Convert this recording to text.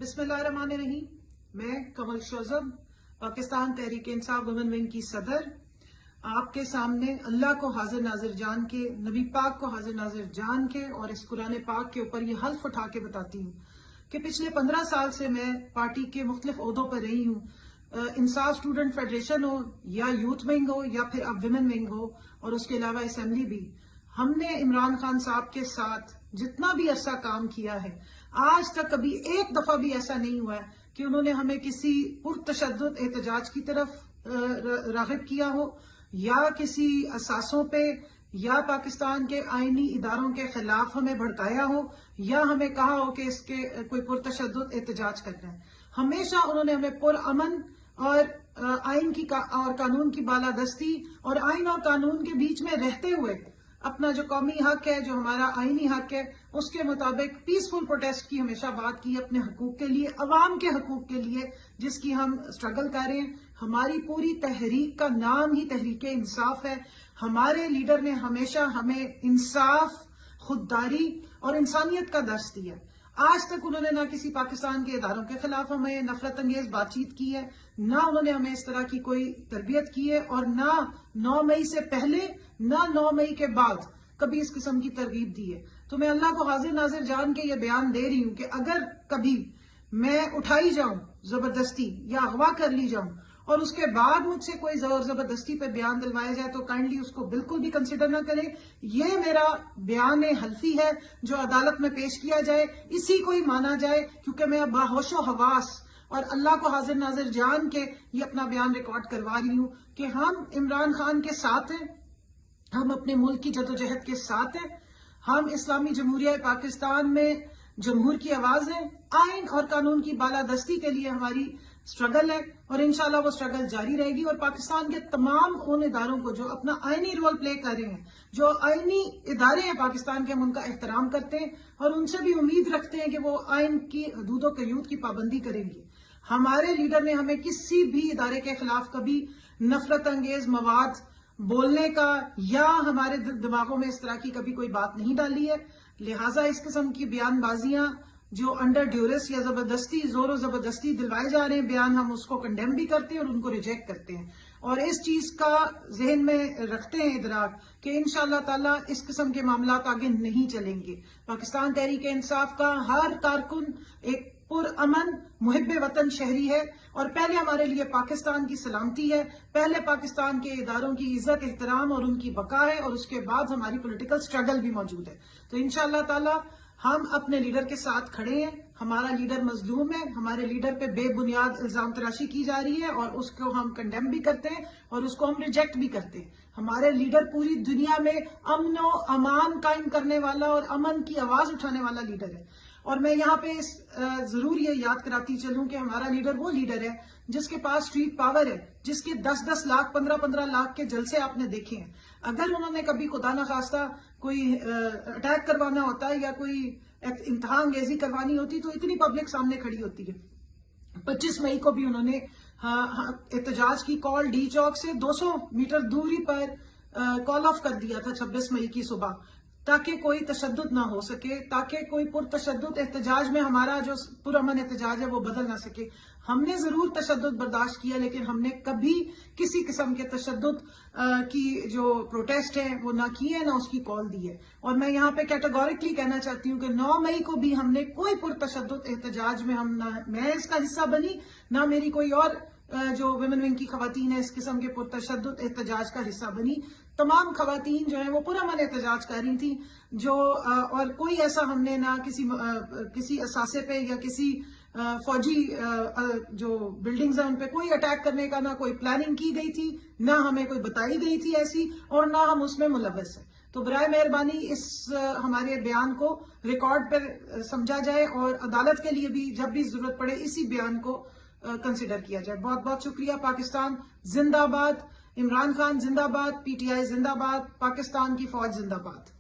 بسم اللہ الرحمن الرحیم۔ میں کمل شوزب، پاکستان تحریک انصاف وومن ونگ کی صدر، آپ کے سامنے اللہ کو حاضر ناظر جان کے، نبی پاک کو حاضر ناظر جان کے اور اس قرآن پاک کے اوپر یہ حلف اٹھا کے بتاتی ہوں کہ پچھلے 15 سال سے میں پارٹی کے مختلف عہدوں پر رہی ہوں، انصاف اسٹوڈنٹ فیڈریشن ہو یا یوتھ ونگ ہو یا پھر اب ویمن ونگ ہو اور اس کے علاوہ اسمبلی بھی۔ ہم نے عمران خان صاحب کے ساتھ جتنا بھی عرصہ کام کیا ہے، آج تک کبھی ایک دفعہ بھی ایسا نہیں ہوا ہے کہ انہوں نے ہمیں کسی پرتشدد احتجاج کی طرف راغب کیا ہو یا کسی اثاثوں پہ یا پاکستان کے آئینی اداروں کے خلاف ہمیں بھڑکایا ہو یا ہمیں کہا ہو کہ اس کے کوئی پرتشدد احتجاج کرنا ہے۔ ہمیشہ انہوں نے ہمیں پرامن اور آئین کی اور قانون کی بالادستی اور آئین اور قانون کے بیچ میں رہتے ہوئے اپنا جو قومی حق ہے، جو ہمارا آئینی حق ہے، اس کے مطابق پیسفل پروٹیسٹ کی ہمیشہ بات کی، اپنے حقوق کے لیے، عوام کے حقوق کے لیے جس کی ہم سٹرگل کر رہے ہیں۔ ہماری پوری تحریک کا نام ہی تحریک انصاف ہے۔ ہمارے لیڈر نے ہمیشہ ہمیں انصاف، خودداری اور انسانیت کا درس دیا۔ آج تک انہوں نے نہ کسی پاکستان کے اداروں کے خلاف ہمیں نفرت انگیز بات چیت کی ہے، نہ انہوں نے ہمیں اس طرح کی کوئی تربیت کی ہے، اور نہ 9 مئی سے پہلے نہ 9 مئی کے بعد کبھی اس قسم کی ترغیب دی ہے۔ تو میں اللہ کو حاضر ناظر جان کے یہ بیان دے رہی ہوں کہ اگر کبھی میں اٹھائی جاؤں زبردستی یا اغوا کر لی جاؤں اور اس کے بعد مجھ سے کوئی زور زبردستی پہ بیان دلوایا جائے تو کائنڈلی اس کو بالکل بھی کنسیڈر نہ کریں۔ یہ میرا بیان حلفی ہے جو عدالت میں پیش کیا جائے، اسی کو ہی مانا جائے، کیونکہ میں باہوش و حواس اور اللہ کو حاضر ناظر جان کے یہ اپنا بیان ریکارڈ کروا رہی ہوں کہ ہم عمران خان کے ساتھ ہیں، ہم اپنے ملک کی جدوجہد کے ساتھ ہیں، ہم اسلامی جمہوریہ پاکستان میں جمہور کی آواز ہیں، آئین اور قانون کی بالادستی کے لیے ہماری سٹرگل ہے اور انشاءاللہ وہ سٹرگل جاری رہے گی۔ اور پاکستان کے تمام ان اداروں کو جو اپنا آئینی رول پلے کر رہے ہیں، جو آئینی ادارے ہیں پاکستان کے، ہم ان کا احترام کرتے ہیں اور ان سے بھی امید رکھتے ہیں کہ وہ آئین کی حدود و قیود کی پابندی کریں گے۔ ہمارے لیڈر نے ہمیں کسی بھی ادارے کے خلاف کبھی نفرت انگیز مواد بولنے کا یا ہمارے دماغوں میں اس طرح کی کبھی کوئی بات نہیں ڈالی ہے، لہٰذا اس قسم کی بیان بازیاں جو انڈر ڈیورس یا زبردستی، زور و زبردستی دلوائے جا رہے ہیں بیان، ہم اس کو کنڈیم بھی کرتے ہیں اور ان کو ریجیکٹ کرتے ہیں، اور اس چیز کا ذہن میں رکھتے ہیں ادراک کہ انشاءاللہ تعالی اس قسم کے معاملات آگے نہیں چلیں گے۔ پاکستان تحریک انصاف کا ہر کارکن ایک پرامن محب وطن شہری ہے، اور پہلے ہمارے لیے پاکستان کی سلامتی ہے، پہلے پاکستان کے اداروں کی عزت احترام اور ان کی بقا ہے، اور اس کے بعد ہماری پولیٹیکل سٹرگل بھی موجود ہے۔ تو انشاءاللہ تعالی ہم اپنے لیڈر کے ساتھ کھڑے ہیں۔ ہمارا لیڈر مظلوم ہے، ہمارے لیڈر پہ بے بنیاد الزام تراشی کی جا رہی ہے اور اس کو ہم کنڈیم بھی کرتے ہیں اور اس کو ہم ریجیکٹ بھی کرتے ہیں۔ ہمارے لیڈر پوری دنیا میں امن و امان قائم کرنے والا اور امن کی آواز اٹھانے والا لیڈر ہے، اور میں یہاں پہ ضرور یہ یاد کراتی چلوں کہ ہمارا لیڈر وہ لیڈر ہے جس کے پاس اسٹریٹ پاور ہے، جس کے 10-10 لاکھ 15-15 لاکھ کے جلسے آپ نے دیکھے ہیں۔ اگر انہوں نے کبھی خدا نخواستہ کوئی اٹیک کروانا ہوتا ہے یا کوئی انتہا انگیزی کروانی ہوتی تو اتنی پبلک سامنے کھڑی ہوتی ہے۔ 25 مئی کو بھی انہوں نے احتجاج کی کال ڈی چوک سے 200 میٹر دوری پر کال آف کر دیا تھا 26 مئی کی صبح، تاکہ کوئی تشدد نہ ہو سکے، تاکہ کوئی پرتشدد احتجاج میں ہمارا جو پرامن احتجاج ہے وہ بدل نہ سکے۔ ہم نے ضرور تشدد برداشت کیا، لیکن ہم نے کبھی کسی قسم کے تشدد کی جو پروٹیسٹ ہے وہ نہ کی ہے، نہ اس کی کال دی ہے۔ اور میں یہاں پہ کیٹیگوریکلی کہنا چاہتی ہوں کہ 9 مئی کو بھی ہم نے کوئی پرتشدد احتجاج میں میں اس کا حصہ بنی، نہ میری کوئی اور جو ویمن ونگ کی خواتین ہیں اس قسم کے پرتشدد احتجاج کا حصہ بنی۔ تمام خواتین جو ہیں وہ پرامن احتجاج کر رہی تھیں، اور کوئی ایسا ہم نے نہ کسی اثاثے پہ یا کسی فوجی جو بلڈنگز ہیں ان پہ کوئی اٹیک کرنے کا نہ کوئی پلاننگ کی گئی تھی، نہ ہمیں کوئی بتائی گئی تھی ایسی، اور نہ ہم اس میں ملوث ہیں۔ تو برائے مہربانی اس ہمارے بیان کو ریکارڈ پر سمجھا جائے اور عدالت کے لیے بھی جب بھی ضرورت پڑے اسی بیان کو کنسیڈر کیا جائے۔ بہت بہت شکریہ۔ پاکستان زندہ باد، عمران خان زندہ باد، پی ٹی آئی زندہ باد، پاکستان کی فوج زندہ باد۔